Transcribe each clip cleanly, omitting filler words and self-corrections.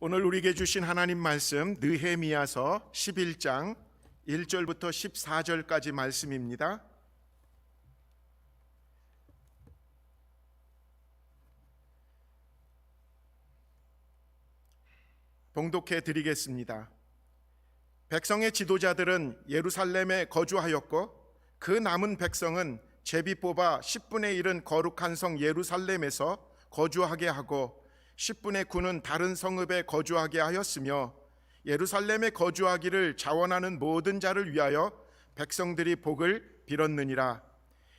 오늘 우리에게 주신 하나님 말씀 느헤미야서 11장 1절부터 14절까지 말씀입니다. 봉독해 드리겠습니다. 백성의 지도자들은 예루살렘에 거주하였고 그 남은 백성은 제비 뽑아 10분의 1은 거룩한 성 예루살렘에서 거주하게 하고 10분의 9는 다른 성읍에 거주하게 하였으며 예루살렘에 거주하기를 자원하는 모든 자를 위하여 백성들이 복을 빌었느니라.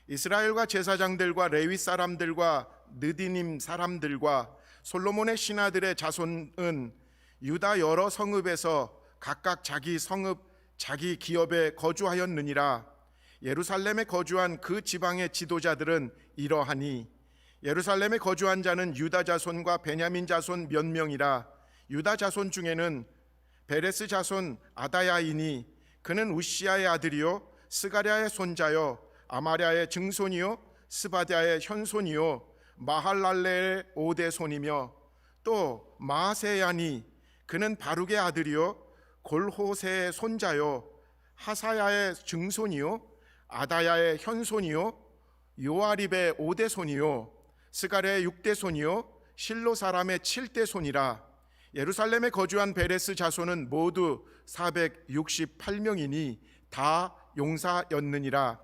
이스라엘과 제사장들과 레위 사람들과 느디님 사람들과 솔로몬의 신하들의 자손은 유다 여러 성읍에서 각각 자기 성읍 자기 기업에 거주하였느니라. 예루살렘에 거주한 그 지방의 지도자들은 이러하니 예루살렘에 거주한 자는 유다 자손과 베냐민 자손 몇 명이라. 유다 자손 중에는 베레스 자손 아다야이니 그는 우시아의 아들이요 스가랴의 손자요 아마랴의 증손이요 스바랴의 현손이요 마할랄레의 오대손이며 또 마세야니 그는 바룩의 아들이요 골호세의 손자요 하사야의 증손이요 아다야의 현손이요 요아립의 오대손이요 스가랴의 6대손이요 실로 사람의 7대손이라. 예루살렘에 거주한 베레스 자손은 모두 468명이니 다 용사였느니라.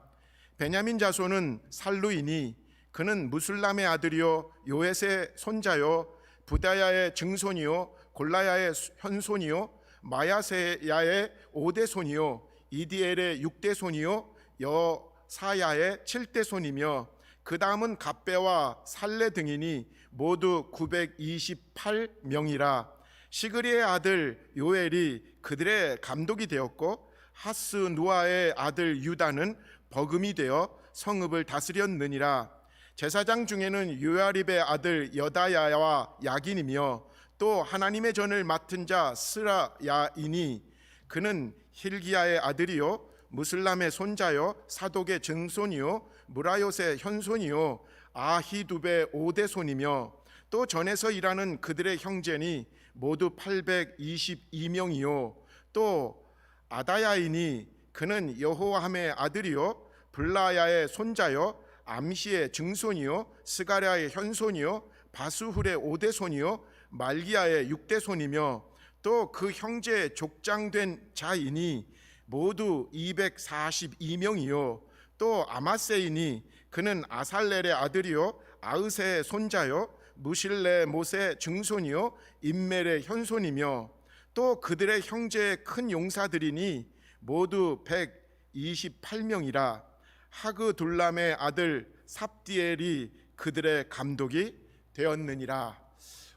베냐민 자손은 살루이니 그는 무술람의 아들이요 요엣의 손자요 부다야의 증손이요 골라야의 현손이요 마야세야의 5대손이요 이디엘의 6대손이요 여사야의 7대손이며 그 다음은 갑배와 살레 등이니 모두 928명이라. 시그리의 아들 요엘이 그들의 감독이 되었고 하스누아의 아들 유다는 버금이 되어 성읍을 다스렸느니라. 제사장 중에는 요야립의 아들 여다야와 야긴이며 또 하나님의 전을 맡은 자 스라야이니 그는 힐기야의 아들이요 무슬람의 손자요 사독의 증손이요 무라요의 현손이요 아히두베의 5대손이며 또 전에서 일하는 그들의 형제니 모두 822명이요 또 아다야이니 그는 여호함의 아들이요 블라야의 손자요 암시의 증손이요 스가랴의 현손이요 바수훌의 5대손이요 말기야의 6대손이며 또 그 형제의 족장된 자이니 모두 242명이요 또 아마세이니 그는 아살렐의 아들이요 아으세의 손자요 무실레 못의 증손이요 임멜의 현손이며 또 그들의 형제의 큰 용사들이니 모두 128명이라. 하그둘람의 아들 삽디엘이 그들의 감독이 되었느니라.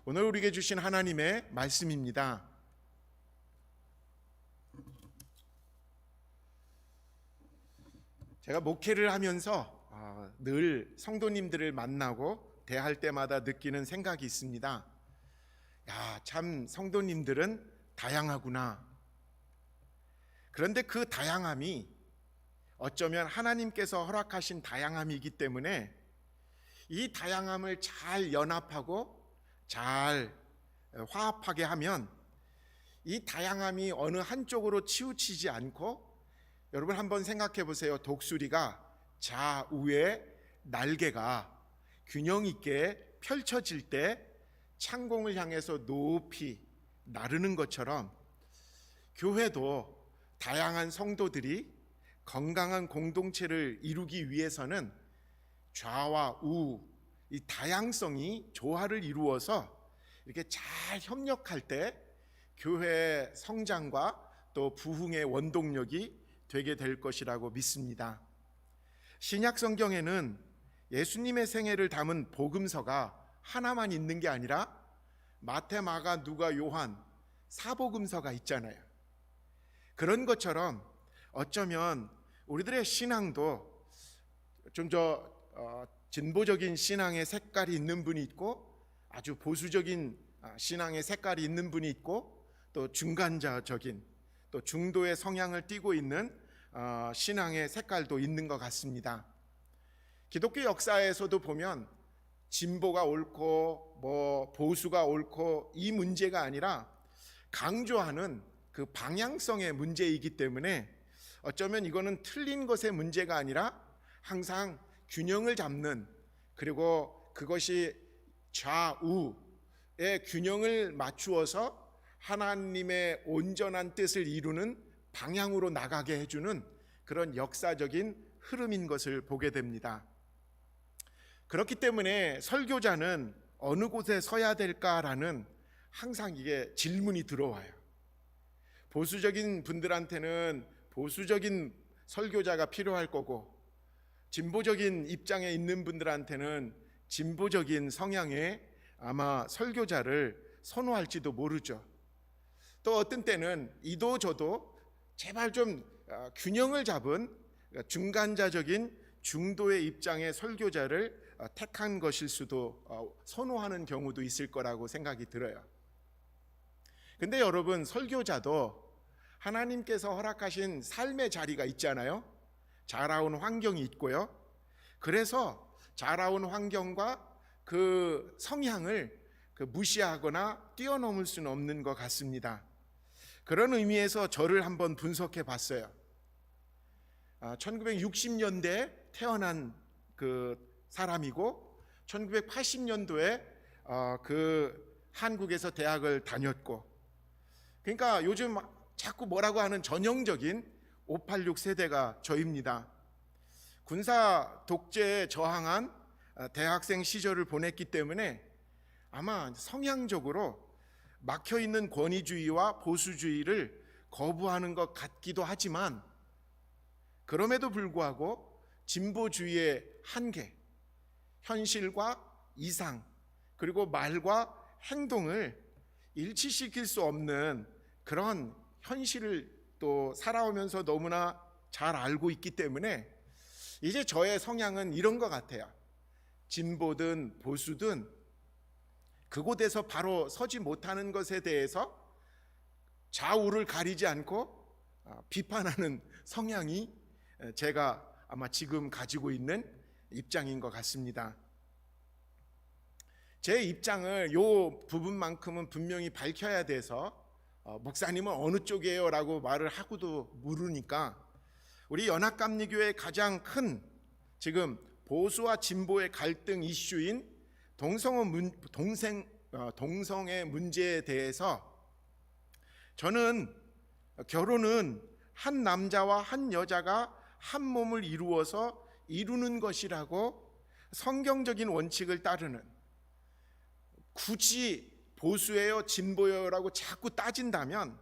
오늘 우리에게 주신 하나님의 말씀입니다. 제가 목회를 하면서 늘 성도님들을 만나고 대할 때마다 느끼는 생각이 있습니다. 야, 참 성도님들은 다양하구나. 그런데 그 다양함이 어쩌면 하나님께서 허락하신 다양함이기 때문에 이 다양함을 잘 연합하고 잘 화합하게 하면 이 다양함이 어느 한쪽으로 치우치지 않고, 여러분 한번 생각해 보세요. 독수리가 좌우의 날개가 균형 있게 펼쳐질 때 창공을 향해서 높이 나르는 것처럼 교회도 다양한 성도들이 건강한 공동체를 이루기 위해서는 좌와 우, 이 다양성이 조화를 이루어서 이렇게 잘 협력할 때 교회의 성장과 또 부흥의 원동력이 되게 될 것이라고 믿습니다. 신약 성경에는 예수님의 생애를 담은 복음서가 하나만 있는 게 아니라 마태, 마가, 누가, 요한 사복음서가 있잖아요. 그런 것처럼 어쩌면 우리들의 신앙도 좀 진보적인 신앙의 색깔이 있는 분이 있고 아주 보수적인 신앙의 색깔이 있는 분이 있고 또 중간자적인 또 중도의 성향을 띠고 있는 신앙의 색깔도 있는 것 같습니다. 기독교 역사에서도 보면 진보가 옳고 뭐 보수가 옳고 이 문제가 아니라 강조하는 그 방향성의 문제이기 때문에 어쩌면 이거는 틀린 것의 문제가 아니라 항상 균형을 잡는, 그리고 그것이 좌우의 균형을 맞추어서 하나님의 온전한 뜻을 이루는 방향으로 나가게 해주는 그런 역사적인 흐름인 것을 보게 됩니다. 그렇기 때문에 설교자는 어느 곳에 서야 될까라는 항상 이게 질문이 들어와요. 보수적인 분들한테는 보수적인 설교자가 필요할 거고, 진보적인 입장에 있는 분들한테는 진보적인 성향의 아마 설교자를 선호할지도 모르죠. 또 어떤 때는 이도 저도 제발 좀 균형을 잡은 중간자적인 중도의 입장의 설교자를 택한 것일 수도, 선호하는 경우도 있을 거라고 생각이 들어요. 근데 여러분, 설교자도 하나님께서 허락하신 삶의 자리가 있잖아요. 자라온 환경이 있고요. 그래서 자라온 환경과 그 성향을 무시하거나 뛰어넘을 수는 없는 것 같습니다. 그런 의미에서 저를 한번 분석해 봤어요. 1960년대에 태어난 그 사람이고 1980년도에 그 한국에서 대학을 다녔고, 그러니까 요즘 자꾸 뭐라고 하는 전형적인 586 세대가 저입니다. 군사 독재에 저항한 대학생 시절을 보냈기 때문에 아마 성향적으로 막혀있는 권위주의와 보수주의를 거부하는 것 같기도 하지만, 그럼에도 불구하고 진보주의의 한계, 현실과 이상, 그리고 말과 행동을 일치시킬 수 없는 그런 현실을 또 살아오면서 너무나 잘 알고 있기 때문에 이제 저의 성향은 이런 것 같아요. 진보든 보수든 그곳에서 바로 서지 못하는 것에 대해서 좌우를 가리지 않고 비판하는 성향이 제가 아마 지금 가지고 있는 입장인 것 같습니다. 제 입장을 요 부분만큼은 분명히 밝혀야 돼서 목사님은 어느 쪽이에요? 라고 말을 하고도 모르니까 우리 연합감리교회의 가장 큰 지금 보수와 진보의 갈등 이슈인 동성애 문제에 대해서 저는 결혼은 한 남자와 한 여자가 한 몸을 이루어서 이루는 것이라고 성경적인 원칙을 따르는, 굳이 보수예요 진보예요라고 자꾸 따진다면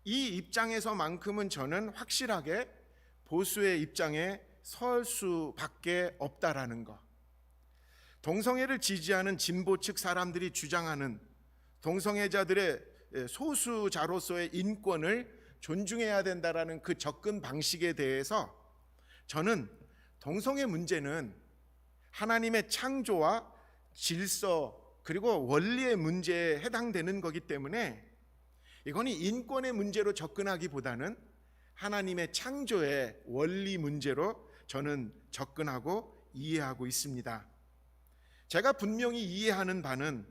이 입장에서만큼은 저는 확실하게 보수의 입장에 설 수밖에 없다라는 것. 동성애를 지지하는 진보 측 사람들이 주장하는 동성애자들의 소수자로서의 인권을 존중해야 된다라는 그 접근 방식에 대해서 저는 동성애 문제는 하나님의 창조와 질서 그리고 원리의 문제에 해당되는 거기 때문에 이거는 인권의 문제로 접근하기보다는 하나님의 창조의 원리 문제로 저는 접근하고 이해하고 있습니다. 제가 분명히 이해하는 바는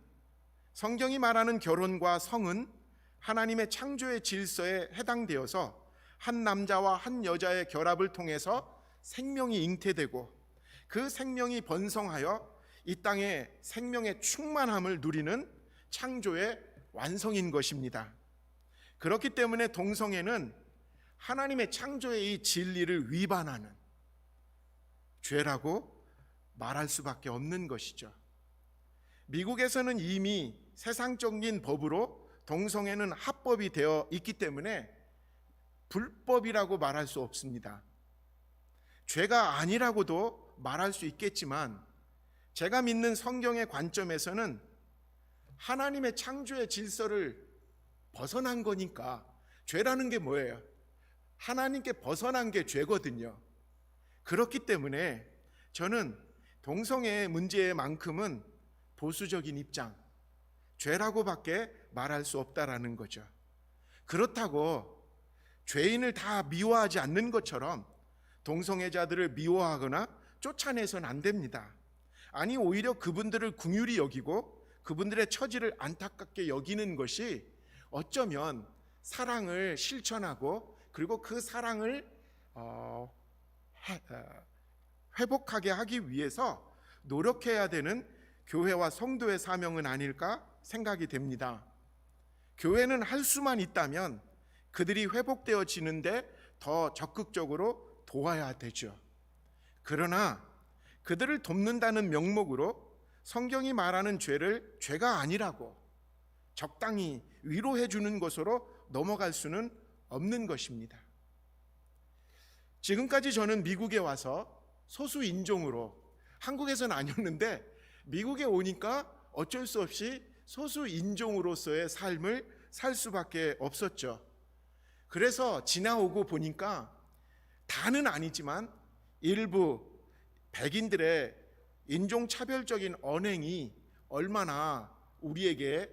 성경이 말하는 결혼과 성은 하나님의 창조의 질서에 해당되어서 한 남자와 한 여자의 결합을 통해서 생명이 잉태되고 그 생명이 번성하여 이 땅에 생명의 충만함을 누리는 창조의 완성인 것입니다. 그렇기 때문에 동성애는 하나님의 창조의 이 진리를 위반하는 죄라고 말할 수밖에 없는 것이죠. 미국에서는 이미 세상적인 법으로 동성애는 합법이 되어 있기 때문에 불법이라고 말할 수 없습니다. 죄가 아니라고도 말할 수 있겠지만 제가 믿는 성경의 관점에서는 하나님의 창조의 질서를 벗어난 거니까, 죄라는 게 뭐예요? 하나님께 벗어난 게 죄거든요. 그렇기 때문에 저는 동성애 문제만큼은 보수적인 입장, 죄라고밖에 말할 수 없다라는 거죠. 그렇다고 죄인을 다 미워하지 않는 것처럼 동성애자들을 미워하거나 쫓아내서는 안 됩니다. 아니, 오히려 그분들을 긍휼히 여기고 그분들의 처지를 안타깝게 여기는 것이 어쩌면 사랑을 실천하고 그리고 그 사랑을 회복하게 하기 위해서 노력해야 되는 교회와 성도의 사명은 아닐까 생각이 됩니다. 교회는 할 수만 있다면 그들이 회복되어지는데 더 적극적으로 도와야 되죠. 그러나 그들을 돕는다는 명목으로 성경이 말하는 죄를 죄가 아니라고 적당히 위로해 주는 것으로 넘어갈 수는 없는 것입니다. 지금까지 저는 미국에 와서 소수 인종으로, 한국에서는 아니었는데 미국에 오니까 어쩔 수 없이 소수 인종으로서의 삶을 살 수밖에 없었죠. 그래서 지나오고 보니까 다는 아니지만 일부 백인들의 인종차별적인 언행이 얼마나 우리에게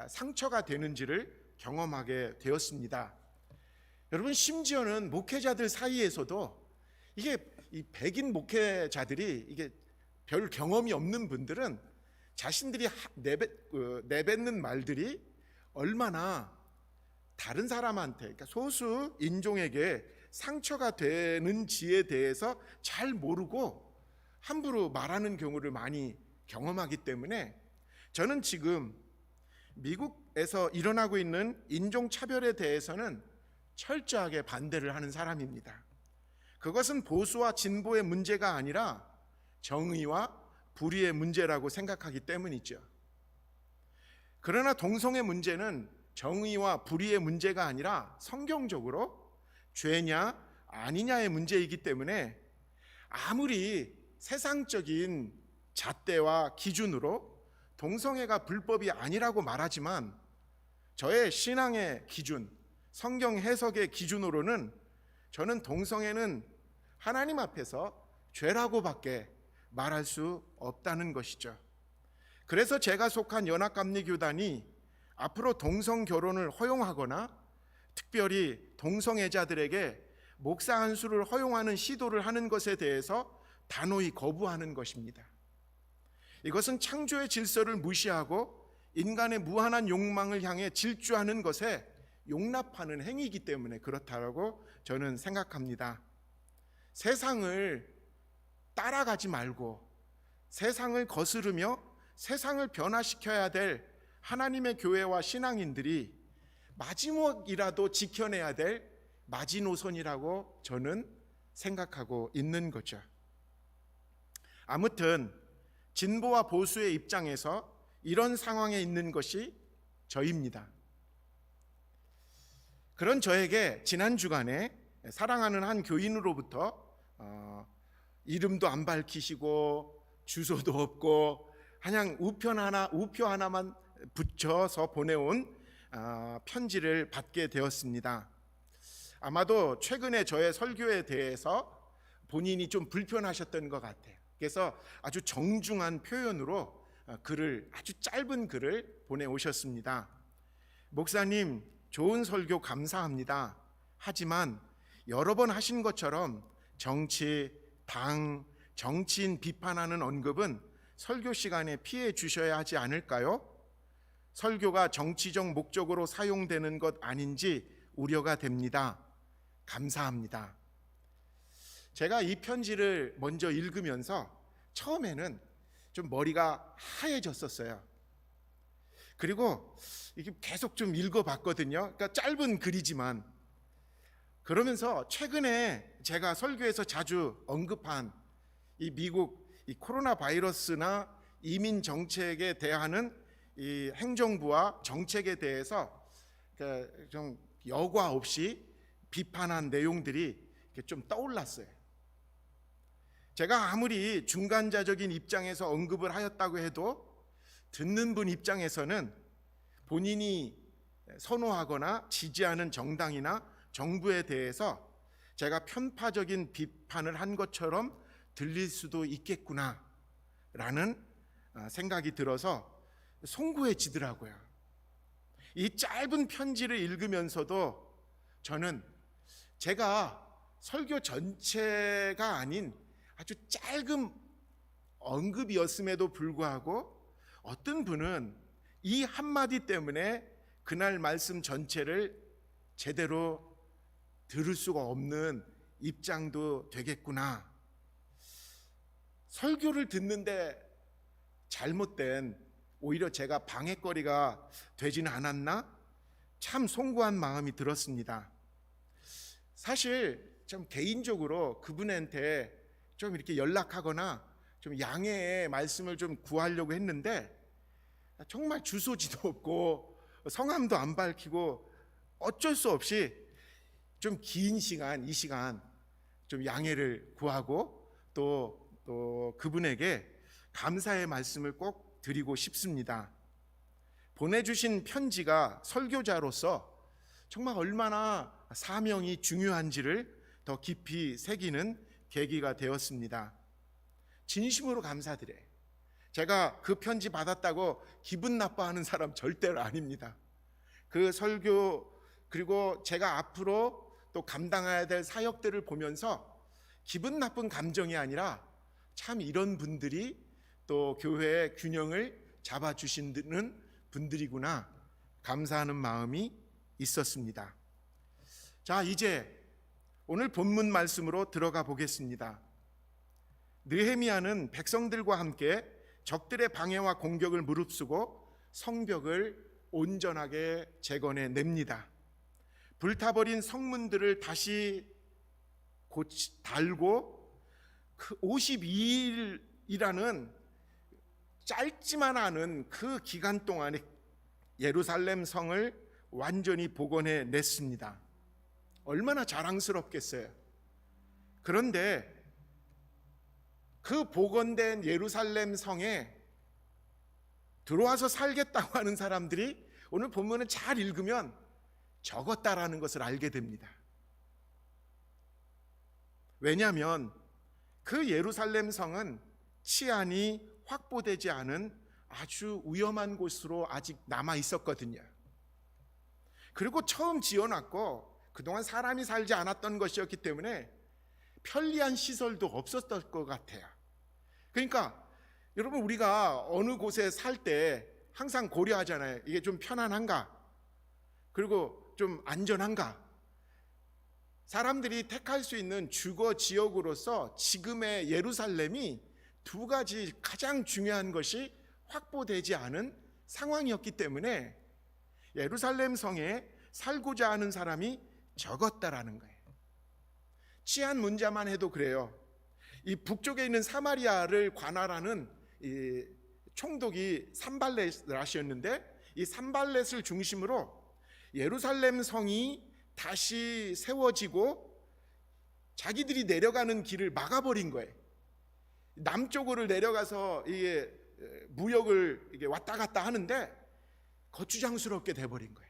상처가 되는지를 경험하게 되었습니다. 여러분, 심지어는 목회자들 사이에서도 이게 이 백인 목회자들이 이게 별 경험이 없는 분들은 자신들이 내뱉는 말들이 얼마나 다른 사람한테, 그러니까 소수 인종에게 상처가 되는지에 대해서 잘 모르고 함부로 말하는 경우를 많이 경험하기 때문에 저는 지금 미국에서 일어나고 있는 인종차별에 대해서는 철저하게 반대를 하는 사람입니다. 그것은 보수와 진보의 문제가 아니라 정의와 불의의 문제라고 생각하기 때문이죠. 그러나 동성애 문제는 정의와 불의의 문제가 아니라 성경적으로 죄냐 아니냐의 문제이기 때문에 아무리 세상적인 잣대와 기준으로 동성애가 불법이 아니라고 말하지만 저의 신앙의 기준, 성경 해석의 기준으로는 저는 동성애는 하나님 앞에서 죄라고밖에 말할 수 없다는 것이죠. 그래서 제가 속한 연합감리교단이 앞으로 동성 결혼을 허용하거나 특별히 동성애자들에게 목사 안수를 허용하는 시도를 하는 것에 대해서 단호히 거부하는 것입니다. 이것은 창조의 질서를 무시하고 인간의 무한한 욕망을 향해 질주하는 것에 용납하는 행위이기 때문에 그렇다고 저는 생각합니다. 세상을 따라가지 말고 세상을 거스르며 세상을 변화시켜야 될 하나님의 교회와 신앙인들이 마지막이라도 지켜내야 될 마지노선이라고 저는 생각하고 있는 거죠. 아무튼 진보와 보수의 입장에서 이런 상황에 있는 것이 저입니다. 그런 저에게 지난 주간에 사랑하는 한 교인으로부터 이름도 안 밝히시고 주소도 없고 그냥 우표 하나만 붙여서 보내온 편지를 받게 되었습니다. 아마도 최근에 저의 설교에 대해서 본인이 좀 불편하셨던 것 같아요. 그래서 아주 정중한 표현으로 아주 짧은 글을 보내오셨습니다. 목사님, 좋은 설교 감사합니다. 하지만 여러 번 하신 것처럼 정치, 당, 정치인 비판하는 언급은 설교 시간에 피해 주셔야 하지 않을까요? 설교가 정치적 목적으로 사용되는 것 아닌지 우려가 됩니다. 감사합니다. 제가 이 편지를 먼저 읽으면서 처음에는 좀 머리가 하얘졌었어요. 그리고 이게 계속 좀 읽어봤거든요. 그러니까 짧은 글이지만 그러면서 최근에 제가 설교에서 자주 언급한 이 미국 이 코로나 바이러스나 이민 정책에 대하는 이 행정부와 정책에 대해서 좀 여과 없이 비판한 내용들이 좀 떠올랐어요. 제가 아무리 중간자적인 입장에서 언급을 하였다고 해도 듣는 분 입장에서는 본인이 선호하거나 지지하는 정당이나 정부에 대해서 제가 편파적인 비판을 한 것처럼 들릴 수도 있겠구나 라는 생각이 들어서 송구해지더라고요. 이 짧은 편지를 읽으면서도 저는 제가 설교 전체가 아닌 아주 짧은 언급이었음에도 불구하고 어떤 분은 이 한마디 때문에 그날 말씀 전체를 제대로 들을 수가 없는 입장도 되겠구나. 설교를 듣는데 잘못된, 오히려 제가 방해거리가 되지는 않았나? 참 송구한 마음이 들었습니다. 사실 좀 개인적으로 그분한테 좀 이렇게 연락하거나 좀 양해의 말씀을 좀 구하려고 했는데 정말 주소지도 없고 성함도 안 밝히고 어쩔 수 없이 좀 긴 시간, 이 시간 좀 양해를 구하고 또 그분에게 감사의 말씀을 꼭 드리고 싶습니다. 보내주신 편지가 설교자로서 정말 얼마나 사명이 중요한지를 더 깊이 새기는 계기가 되었습니다. 진심으로 감사드려요. 제가 그 편지 받았다고 기분 나빠하는 사람 절대로 아닙니다. 그 설교, 그리고 제가 앞으로 또 감당해야 될 사역들을 보면서 기분 나쁜 감정이 아니라 참 이런 분들이 또 교회의 균형을 잡아주시는 분들이구나 감사하는 마음이 있었습니다. 자, 이제 오늘 본문 말씀으로 들어가 보겠습니다. 느헤미야는 백성들과 함께 적들의 방해와 공격을 무릅쓰고 성벽을 온전하게 재건해 냅니다. 불타버린 성문들을 다시 달고 그 52일이라는 짧지만 않은 그 기간 동안에 예루살렘 성을 완전히 복원해 냈습니다. 얼마나 자랑스럽겠어요. 그런데 그 복원된 예루살렘 성에 들어와서 살겠다고 하는 사람들이 오늘 본문을 잘 읽으면 적었다라는 것을 알게 됩니다. 왜냐하면 그 예루살렘 성은 치안이 확보되지 않은 아주 위험한 곳으로 아직 남아 있었거든요. 그리고 처음 지어놨고 그동안 사람이 살지 않았던 것이었기 때문에 편리한 시설도 없었던 것 같아요. 그러니까 여러분, 우리가 어느 곳에 살 때 항상 고려하잖아요. 이게 좀 편안한가? 그리고 좀 안전한가? 사람들이 택할 수 있는 주거 지역으로서 지금의 예루살렘이 두 가지 가장 중요한 것이 확보되지 않은 상황이었기 때문에 예루살렘 성에 살고자 하는 사람이 적었다라는 거예요. 치안 문제만 해도 그래요. 이 북쪽에 있는 사마리아를 관할하는 이 총독이 산발렛이었는데, 이 산발렛을 중심으로 예루살렘 성이 다시 세워지고 자기들이 내려가는 길을 막아버린 거예요. 남쪽으로 내려가서 이게 무역을 이게 왔다 갔다 하는데 거추장스럽게 돼버린 거예요.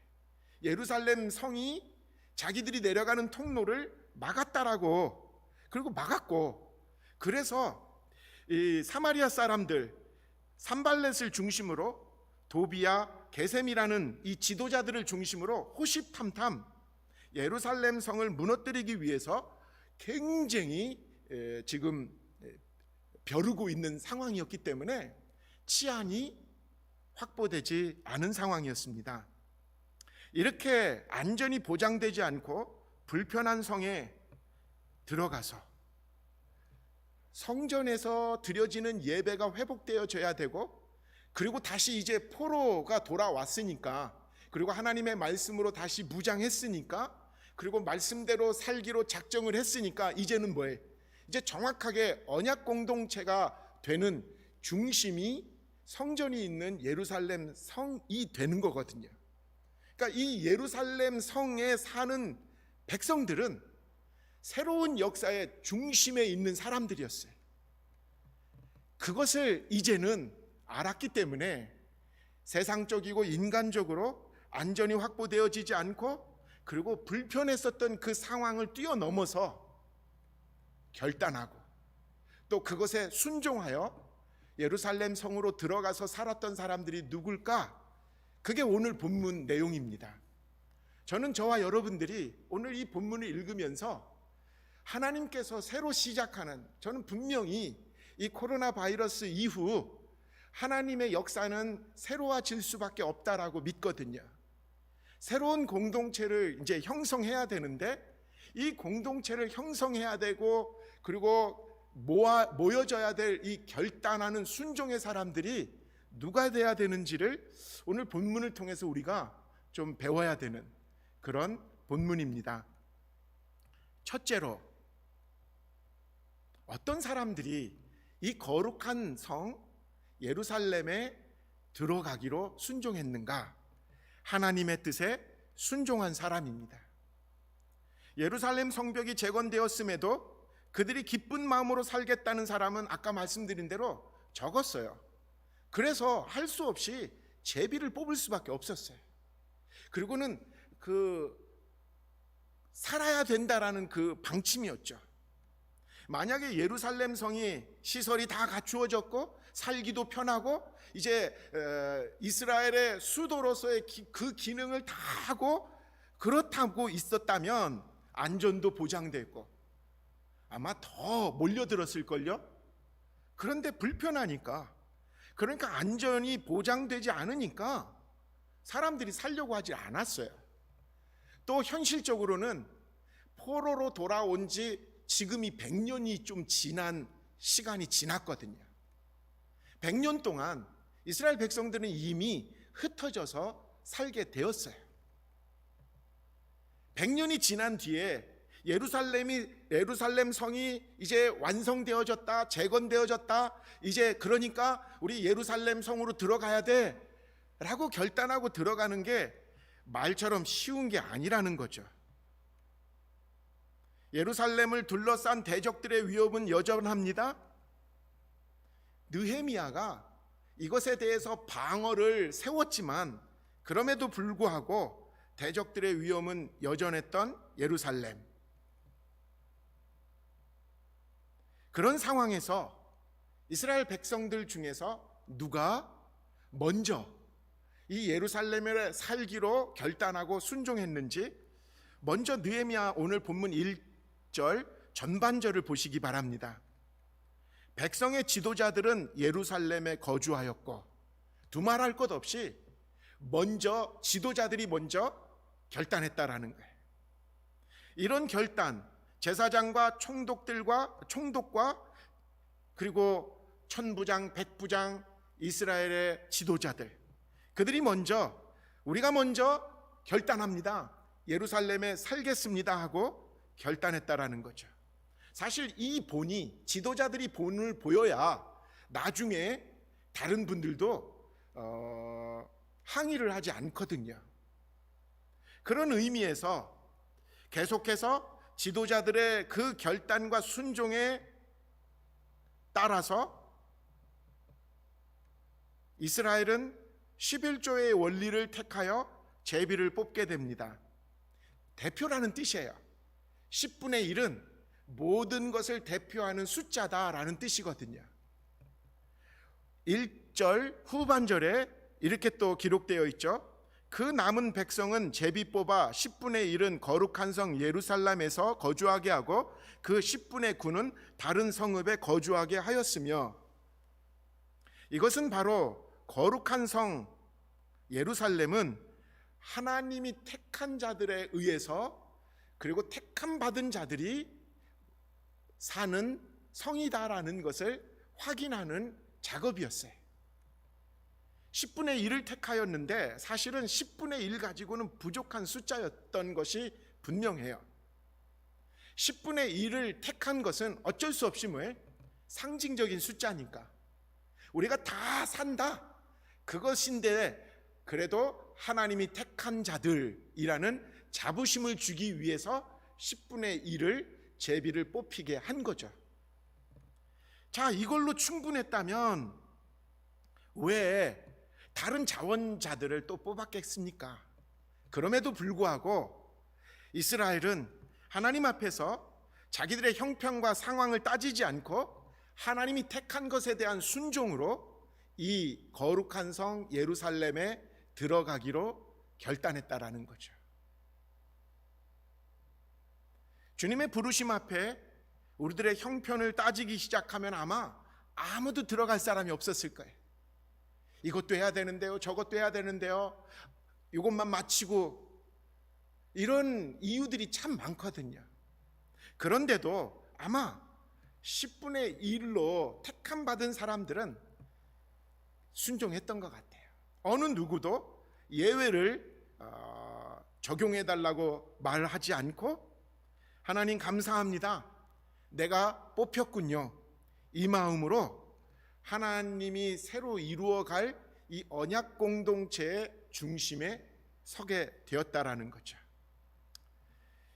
예루살렘 성이 자기들이 내려가는 통로를 막았다라고, 그리고 막았고, 그래서 이 사마리아 사람들 산발렛을 중심으로 도비야, 게셈이라는 이 지도자들을 중심으로 호시탐탐 예루살렘 성을 무너뜨리기 위해서 굉장히 지금 벼르고 있는 상황이었기 때문에 치안이 확보되지 않은 상황이었습니다. 이렇게 안전이 보장되지 않고 불편한 성에 들어가서 성전에서 드려지는 예배가 회복되어져야 되고, 그리고 다시 이제 포로가 돌아왔으니까, 그리고 하나님의 말씀으로 다시 무장했으니까, 그리고 말씀대로 살기로 작정을 했으니까 이제는 뭐예요? 이제 정확하게 언약 공동체가 되는 중심이 성전이 있는 예루살렘 성이 되는 거거든요. 그러니까 이 예루살렘 성에 사는 백성들은 새로운 역사의 중심에 있는 사람들이었어요. 그것을 이제는 알았기 때문에 세상적이고 인간적으로 안전이 확보되어지지 않고, 그리고 불편했었던 그 상황을 뛰어넘어서 결단하고 또 그것에 순종하여 예루살렘 성으로 들어가서 살았던 사람들이 누굴까? 그게 오늘 본문 내용입니다. 저는 저와 여러분들이 오늘 이 본문을 읽으면서 하나님께서 새로 시작하는, 저는 분명히 이 코로나 바이러스 이후 하나님의 역사는 새로워질 수밖에 없다라고 믿거든요. 새로운 공동체를 이제 형성해야 되는데, 이 공동체를 형성해야 되고 그리고 모여져야 될 이 결단하는 순종의 사람들이 누가 돼야 되는지를 오늘 본문을 통해서 우리가 좀 배워야 되는 그런 본문입니다. 첫째로, 어떤 사람들이 이 거룩한 성 예루살렘에 들어가기로 순종했는가? 하나님의 뜻에 순종한 사람입니다. 예루살렘 성벽이 재건되었음에도 그들이 기쁜 마음으로 살겠다는 사람은 아까 말씀드린 대로 적었어요. 그래서 할 수 없이 제비를 뽑을 수밖에 없었어요. 그리고는 살아야 된다라는 그 방침이었죠. 만약에 예루살렘 성이 시설이 다 갖추어졌고 살기도 편하고 이제 이스라엘의 수도로서의 그 기능을 다 하고 그렇다고 있었다면 안전도 보장됐고 아마 더 몰려들었을걸요. 그런데 불편하니까, 그러니까 안전이 보장되지 않으니까 사람들이 살려고 하지 않았어요. 또 현실적으로는 포로로 돌아온 지 지금이 100년이 좀 지난 시간이 지났거든요. 100년 동안 이스라엘 백성들은 이미 흩어져서 살게 되었어요. 100년이 지난 뒤에 예루살렘 성이 이제 완성되어졌다, 재건되어졌다, 이제 그러니까 우리 예루살렘 성으로 들어가야 돼 라고 결단하고 들어가는 게 말처럼 쉬운 게 아니라는 거죠. 예루살렘을 둘러싼 대적들의 위협은 여전합니다. 느헤미야가 이것에 대해서 방어를 세웠지만 그럼에도 불구하고 대적들의 위험은 여전했던 예루살렘. 그런 상황에서 이스라엘 백성들 중에서 누가 먼저 이 예루살렘에 살기로 결단하고 순종했는지 먼저 느헤미야 오늘 본문 1절 전반절을 보시기 바랍니다. 백성의 지도자들은 예루살렘에 거주하였고, 두말할 것 없이 지도자들이 먼저 결단했다라는 거예요. 이런 결단, 제사장과 총독과 그리고 천부장, 백부장, 이스라엘의 지도자들, 그들이 우리가 먼저 결단합니다. 예루살렘에 살겠습니다 하고 결단했다라는 거죠. 사실 이 지도자들이 본을 보여야 나중에 다른 분들도 항의를 하지 않거든요. 그런 의미에서 계속해서 지도자들의 그 결단과 순종에 따라서 이스라엘은 11조의 원리를 택하여 제비를 뽑게 됩니다. 대표라는 뜻이에요. 10분의 1은 모든 것을 대표하는 숫자다라는 뜻이거든요. 1절 후반절에 이렇게 또 기록되어 있죠. 그 남은 백성은 제비 뽑아 10분의 1은 거룩한 성 예루살렘에서 거주하게 하고 그 10분의 9는 다른 성읍에 거주하게 하였으며, 이것은 바로 거룩한 성 예루살렘은 하나님이 택한 자들에 의해서 그리고 택함 받은 자들이 사는 성이다라는 것을 확인하는 작업이었어요. 10분의 1을 택하였는데 사실은 10분의 1 가지고는 부족한 숫자였던 것이 분명해요. 10분의 1을 택한 것은 어쩔 수 없이 상징적인 숫자니까 우리가 다 산다 그것인데, 그래도 하나님이 택한 자들이라는 자부심을 주기 위해서 10분의 1을 제비를 뽑히게 한 거죠. 자, 이걸로 충분했다면 왜 다른 자원자들을 또 뽑았겠습니까? 그럼에도 불구하고 이스라엘은 하나님 앞에서 자기들의 형편과 상황을 따지지 않고 하나님이 택한 것에 대한 순종으로 이 거룩한 성 예루살렘에 들어가기로 결단했다라는 거죠. 주님의 부르심 앞에 우리들의 형편을 따지기 시작하면 아마 아무도 들어갈 사람이 없었을 거예요. 이것도 해야 되는데요, 저것도 해야 되는데요, 이것만 마치고, 이런 이유들이 참 많거든요. 그런데도 아마 10분의 1로 택함 받은 사람들은 순종했던 것 같아요. 어느 누구도 예외를 적용해 달라고 말하지 않고, 하나님 감사합니다, 내가 뽑혔군요, 이 마음으로 하나님이 새로 이루어갈 이 언약 공동체의 중심에 서게 되었다라는 거죠.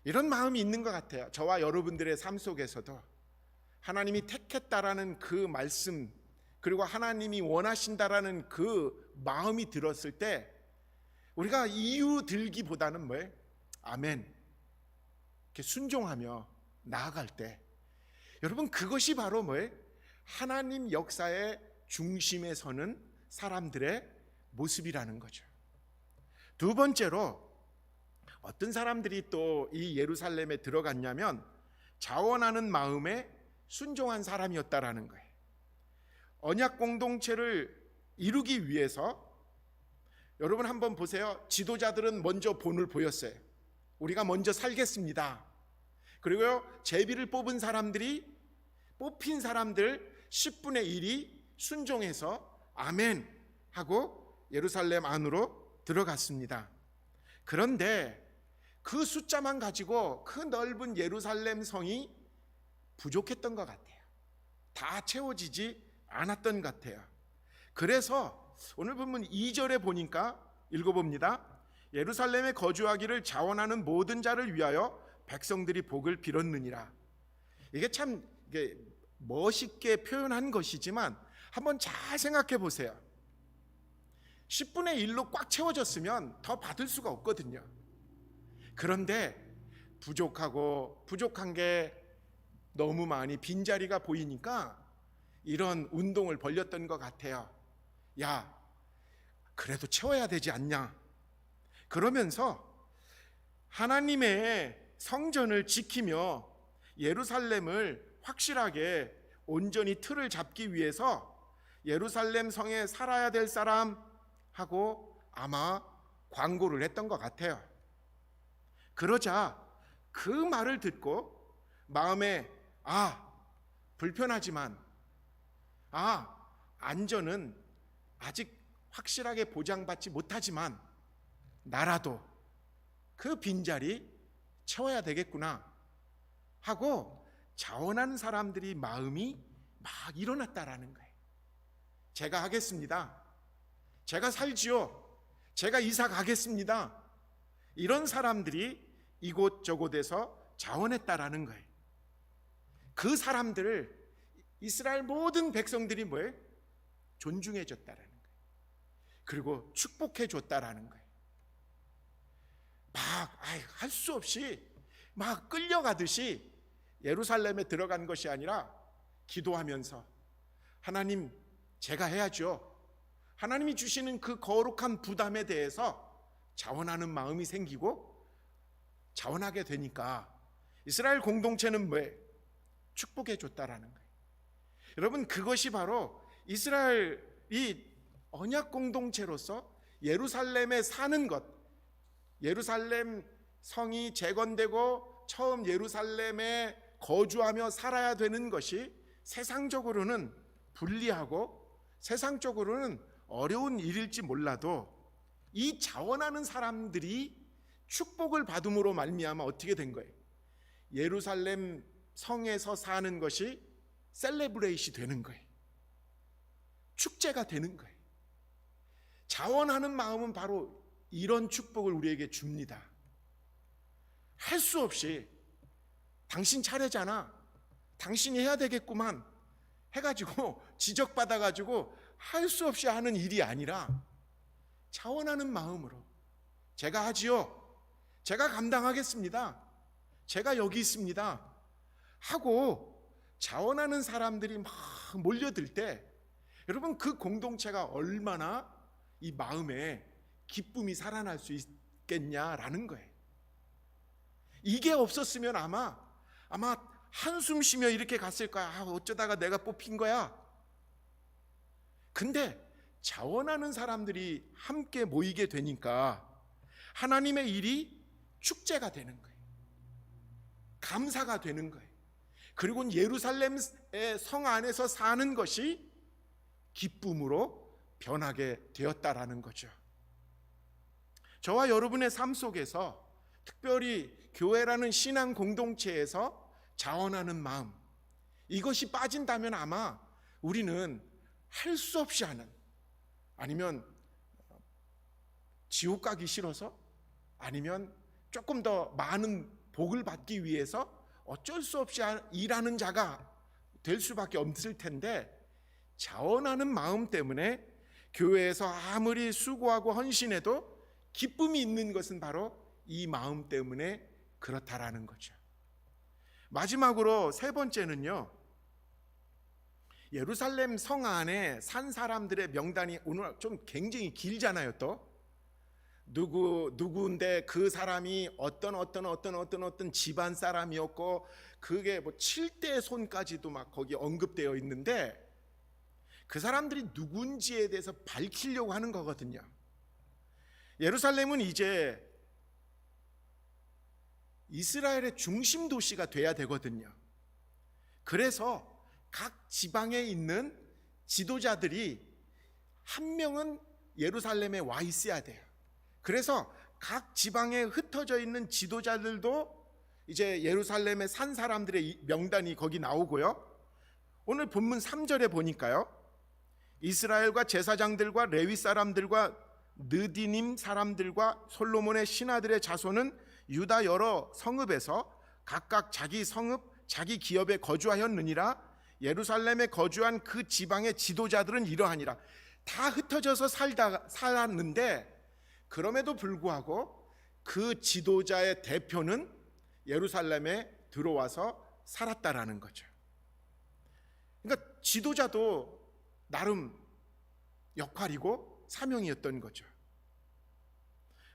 이런 마음이 있는 것 같아요. 저와 여러분들의 삶 속에서도 하나님이 택했다라는 그 말씀, 그리고 하나님이 원하신다라는 그 마음이 들었을 때 우리가 이유 들기보다는 뭐예요? 아멘, 이렇게 순종하며 나아갈 때, 여러분 그것이 바로 뭐예요? 하나님 역사의 중심에 서는 사람들의 모습이라는 거죠. 두 번째로 어떤 사람들이 또 이 예루살렘에 들어갔냐면 자원하는 마음에 순종한 사람이었다라는 거예요. 언약 공동체를 이루기 위해서 여러분 한번 보세요. 지도자들은 먼저 본을 보였어요. 우리가 먼저 살겠습니다. 그리고요, 제비를 뽑은 사람들이, 뽑힌 사람들 10분의 1이 순종해서 아멘 하고 예루살렘 안으로 들어갔습니다. 그런데 그 숫자만 가지고 그 넓은 예루살렘 성이 부족했던 것 같아요. 다 채워지지 않았던 것 같아요. 그래서 오늘 본문 2절에 보니까 읽어봅니다. 예루살렘에 거주하기를 자원하는 모든 자를 위하여 백성들이 복을 빌었느니라. 이게 참 멋있게 표현한 것이지만 한번 잘 생각해 보세요. 10분의 1로 꽉 채워졌으면 더 받을 수가 없거든요. 그런데 부족한 게 너무 많이 빈자리가 보이니까 이런 운동을 벌였던 것 같아요. 야, 그래도 채워야 되지 않냐? 그러면서 하나님의 성전을 지키며 예루살렘을 확실하게 온전히 틀을 잡기 위해서 예루살렘 성에 살아야 될 사람 하고 아마 광고를 했던 것 같아요. 그러자 그 말을 듣고 마음에 불편하지만 안전은 아직 확실하게 보장받지 못하지만 나라도 그 빈자리 채워야 되겠구나 하고 자원하는 사람들이 마음이 막 일어났다라는 거예요. 제가 하겠습니다. 제가 살지요. 제가 이사 가겠습니다. 이런 사람들이 이곳저곳에서 자원했다라는 거예요. 그 사람들을 이스라엘 모든 백성들이 뭐예요? 존중해 줬다라는 거예요. 그리고 축복해 줬다라는 거예요. 막 할 수 없이 막 끌려가듯이 예루살렘에 들어간 것이 아니라 기도하면서 하나님, 제가 해야죠. 하나님이 주시는 그 거룩한 부담에 대해서 자원하는 마음이 생기고 자원하게 되니까 이스라엘 공동체는 뭐예요? 축복해 줬다라는 거예요. 여러분, 그것이 바로 이스라엘이 언약 공동체로서 예루살렘에 사는 것, 예루살렘 성이 재건되고 처음 예루살렘에 거주하며 살아야 되는 것이 세상적으로는 불리하고 세상적으로는 어려운 일일지 몰라도 이 자원하는 사람들이 축복을 받음으로 말미암아 어떻게 된 거예요? 예루살렘 성에서 사는 것이 셀레브레이시 되는 거예요. 축제가 되는 거예요. 자원하는 마음은 바로 이런 축복을 우리에게 줍니다. 할 수 없이 당신 차례잖아, 당신이 해야 되겠구만 해가지고 지적받아가지고 할 수 없이 하는 일이 아니라 자원하는 마음으로 제가 하지요, 제가 감당하겠습니다, 제가 여기 있습니다 하고 자원하는 사람들이 막 몰려들 때 여러분, 그 공동체가 얼마나 이 마음에 기쁨이 살아날 수 있겠냐라는 거예요. 이게 없었으면 아마 한숨 쉬며 이렇게 갔을 거야. 어쩌다가 내가 뽑힌 거야. 근데 자원하는 사람들이 함께 모이게 되니까 하나님의 일이 축제가 되는 거예요. 감사가 되는 거예요. 그리고 예루살렘의 성 안에서 사는 것이 기쁨으로 변하게 되었다라는 거죠. 저와 여러분의 삶 속에서 특별히 교회라는 신앙 공동체에서 자원하는 마음, 이것이 빠진다면 아마 우리는 할 수 없이 하는, 아니면 지옥 가기 싫어서, 아니면 조금 더 많은 복을 받기 위해서 어쩔 수 없이 일하는 자가 될 수밖에 없을 텐데, 자원하는 마음 때문에 교회에서 아무리 수고하고 헌신해도 기쁨이 있는 것은 바로 이 마음 때문에 그렇다라는 거죠. 마지막으로 세 번째는요, 예루살렘 성 안에 산 사람들의 명단이 오늘 좀 굉장히 길잖아요. 또 누구인데 그 사람이 어떤 집안 사람이었고, 그게 뭐 7대 손까지도 막 거기 언급되어 있는데, 그 사람들이 누군지에 대해서 밝히려고 하는 거거든요. 예루살렘은 이제 이스라엘의 중심 도시가 돼야 되거든요. 그래서 각 지방에 있는 지도자들이 한 명은 예루살렘에 와 있어야 돼요. 그래서 각 지방에 흩어져 있는 지도자들도 이제 예루살렘에 산 사람들의 명단이 거기 나오고요. 오늘 본문 3절에 보니까요, 이스라엘과 제사장들과 레위 사람들과 느디님 사람들과 솔로몬의 신하들의 자손은 유다 여러 성읍에서 각각 자기 성읍 자기 기업에 거주하였느니라. 예루살렘에 거주한 그 지방의 지도자들은 이러하니라. 다 흩어져서 살았는데, 그럼에도 불구하고 그 지도자의 대표는 예루살렘에 들어와서 살았다라는 거죠. 그러니까 지도자도 나름 역할이고 사명이었던 거죠.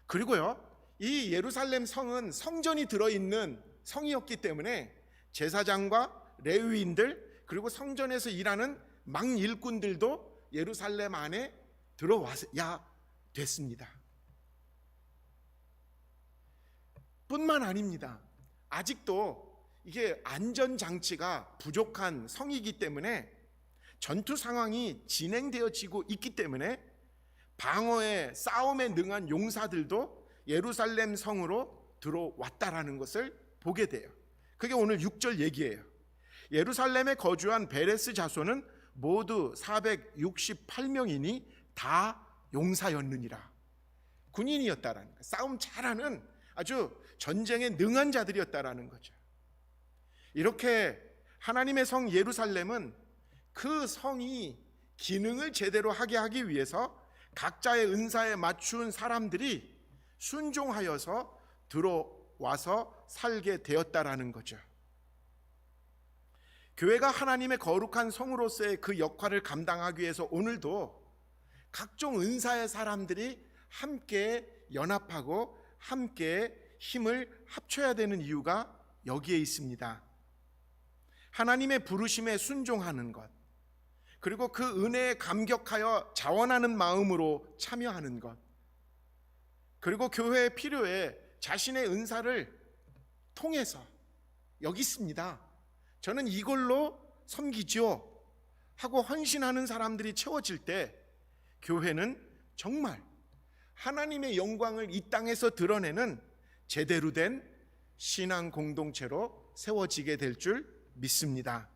그리고요, 이 예루살렘 성은 성전이 들어있는 성이었기 때문에 제사장과 레위인들, 그리고 성전에서 일하는 막 일꾼들도 예루살렘 안에 들어와야 됐습니다. 뿐만 아닙니다. 아직도 이게 안전장치가 부족한 성이기 때문에, 전투 상황이 진행되어지고 있기 때문에 방어에 싸움에 능한 용사들도 예루살렘 성으로 들어왔다라는 것을 보게 돼요. 그게 오늘 6절 얘기예요. 예루살렘에 거주한 베레스 자손은 모두 468명이니 다 용사였느니라. 군인이었다라는 거예요. 싸움 잘하는 아주 전쟁에 능한 자들이었다라는 거죠. 이렇게 하나님의 성 예루살렘은 그 성이 기능을 제대로 하게 하기 위해서 각자의 은사에 맞춘 사람들이 순종하여서 들어와서 살게 되었다라는 거죠. 교회가 하나님의 거룩한 성으로서의 그 역할을 감당하기 위해서 오늘도 각종 은사의 사람들이 함께 연합하고 함께 힘을 합쳐야 되는 이유가 여기에 있습니다. 하나님의 부르심에 순종하는 것, 그리고 그 은혜에 감격하여 자원하는 마음으로 참여하는 것, 그리고 교회의 필요에 자신의 은사를 통해서 여기 있습니다, 저는 이걸로 섬기죠 하고 헌신하는 사람들이 채워질 때, 교회는 정말 하나님의 영광을 이 땅에서 드러내는 제대로 된 신앙 공동체로 세워지게 될 줄 믿습니다.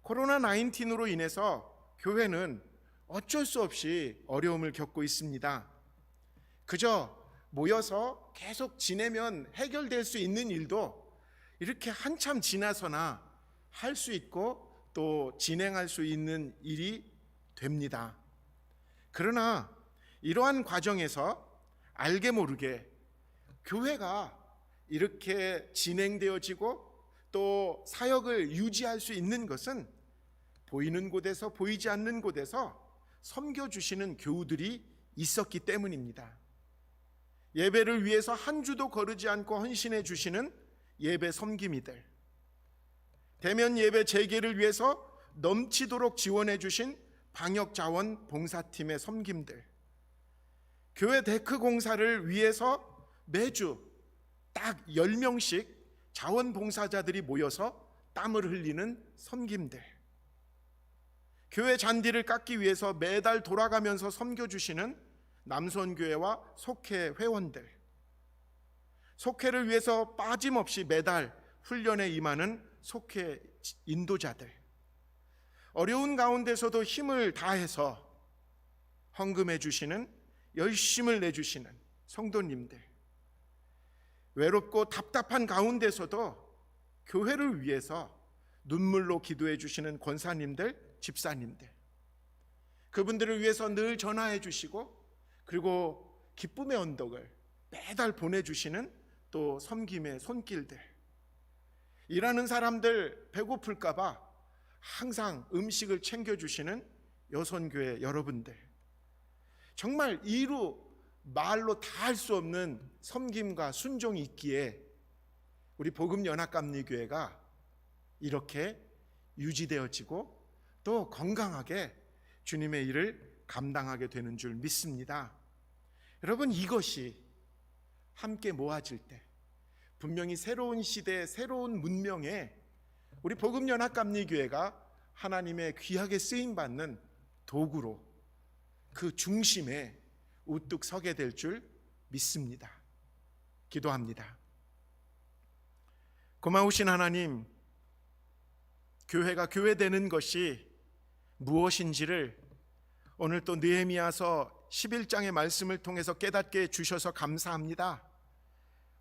코로나 19으로 인해서 교회는 어쩔 수 없이 어려움을 겪고 있습니다. 그저 모여서 계속 지내면 해결될 수 있는 일도 이렇게 한참 지나서나 할 수 있고 또 진행할 수 있는 일이 됩니다. 그러나 이러한 과정에서 알게 모르게 교회가 이렇게 진행되어지고 또 사역을 유지할 수 있는 것은 보이는 곳에서 보이지 않는 곳에서 섬겨주시는 교우들이 있었기 때문입니다. 예배를 위해서 한 주도 거르지 않고 헌신해 주시는 예배 섬김이들, 대면 예배 재개를 위해서 넘치도록 지원해 주신 방역자원 봉사팀의 섬김들, 교회 데크 공사를 위해서 매주 딱 10명씩 자원봉사자들이 모여서 땀을 흘리는 섬김들, 교회 잔디를 깎기 위해서 매달 돌아가면서 섬겨주시는 남선교회와 속회 회원들, 속회를 위해서 빠짐없이 매달 훈련에 임하는 속회 인도자들, 어려운 가운데서도 힘을 다해서 헌금해 주시는, 열심을 내주시는 성도님들, 외롭고 답답한 가운데서도 교회를 위해서 눈물로 기도해 주시는 권사님들, 집사님들, 그분들을 위해서 늘 전화해 주시고 그리고 기쁨의 언덕을 매달 보내주시는 또 섬김의 손길들, 일하는 사람들 배고플까 봐 항상 음식을 챙겨주시는 여선교회 여러분들, 정말 말로 다 할 수 없는 섬김과 순종이 있기에 우리 복음연합감리교회가 이렇게 유지되어지고 또 건강하게 주님의 일을 감당하게 되는 줄 믿습니다. 여러분, 이것이 함께 모아질 때 분명히 새로운 시대, 새로운 문명에 우리 복음연합감리교회가 하나님의 귀하게 쓰임받는 도구로 그 중심에 우뚝 서게 될 줄 믿습니다. 기도합니다. 고마우신 하나님, 교회가 교회되는 것이 무엇인지를 오늘 또 느헤미야서 11장의 말씀을 통해서 깨닫게 해주셔서 감사합니다.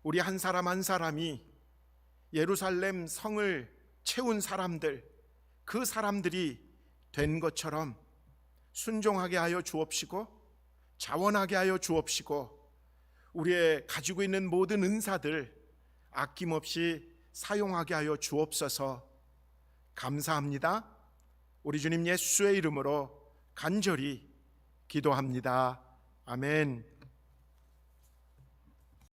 우리 한 사람 한 사람이 예루살렘 성을 채운 사람들, 그 사람들이 된 것처럼 순종하게 하여 주옵시고 자원하게 하여 주옵시고 우리의 가지고 있는 모든 은사들 아낌없이 사용하게 하여 주옵소서. 감사합니다. 우리 주님 예수의 이름으로 간절히 기도합니다. 아멘.